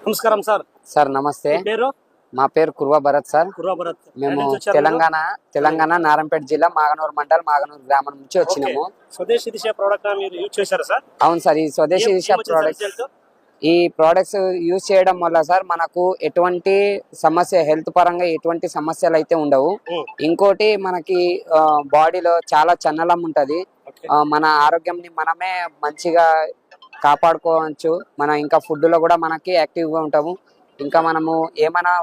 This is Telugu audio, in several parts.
నమస్కారం సార్. సార్ నమస్తే. పేరు? మా పేరు కుర్వా భరత్ సార్. కుర్వా భరత్. మేము తెలంగాణ నారంపేట జిల్లా మాగనూరు మండల్ మాగనూరు గ్రామం నుంచి వచ్చినాము. స్వదేశీ దిశ ప్రోడక్ట్ మీరు యూజ్ చేశారా సార్? అవును సార్. ఈ స్వదేశీ దిశ ఈ ప్రోడక్ట్స్ యూజ్ చేయడం వల్ల సార్ మనకు ఎటువంటి సమస్య, హెల్త్ పరంగా ఎటువంటి సమస్యలు అయితే ఉండవు. ఇంకోటి మనకి బాడీలో చాలా చన్నలం ఉంటది. మన ఆరోగ్యంని మనమే మంచిగా కాపాడుకోవచ్చు. మన ఇంకా ఫుడ్ లో కూడా మనకి యాక్టివ్ గా ఉంటాము. ఇంకా మనము ఏమైనా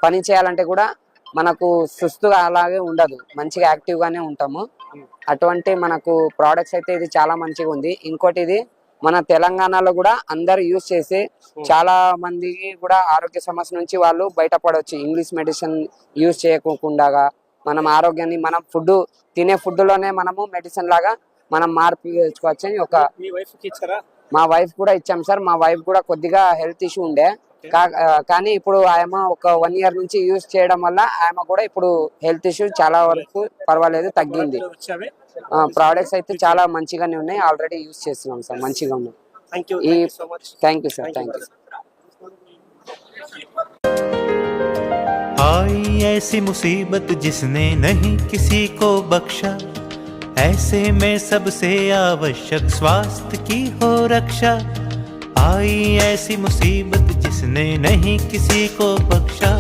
పని చేయాలంటే కూడా మనకు సుస్తుగా అలాగే ఉండదు, మంచిగా యాక్టివ్ గానే ఉంటాము. అటువంటి మనకు ప్రోడక్ట్స్ అయితే ఇది చాలా మంచిగా ఉంది. ఇంకోటి ఇది మన తెలంగాణలో కూడా అందరు యూజ్ చేసి చాలా మందికి కూడా ఆరోగ్య సమస్య నుంచి వాళ్ళు బయటపడవచ్చు. ఇంగ్లీష్ మెడిసిన్ యూజ్ చేయకుండా మనం ఆరోగ్యాన్ని మనం ఫుడ్ తినే ఫుడ్ లోనే మనము మెడిసిన్ లాగా మనం మార్పు తెచ్చుకోవచ్చు అని మా వైఫ్ కూడా ఇచ్చాం సార్. మా వైఫ్ కూడా కొద్దిగా హెల్త్ ఇష్యూ ఉండే, కానీ ఇప్పుడు ఆమె ఒక 1 year నుంచి యూజ్ చేయడం వల్ల ఆమె కూడా ఇప్పుడు హెల్త్ ఇష్యూ చాలా వరకు పర్వాలేదు, తగ్గింది. ప్రోడక్ట్స్ అయితే చాలా మంచిగానే ఉన్నాయి. ఆల్రెడీ యూజ్ చేస్తున్నాం సార్, మంచిగా ఉన్నాయి. Thank you sir. Thank you. आई ऐसी मुसीबत जिसने नहीं किसी को बख्शा, ऐसे में सबसे आवश्यक स्वास्थ्य की हो रक्षा। आई ऐसी मुसीबत जिसने नहीं किसी को बख्शा,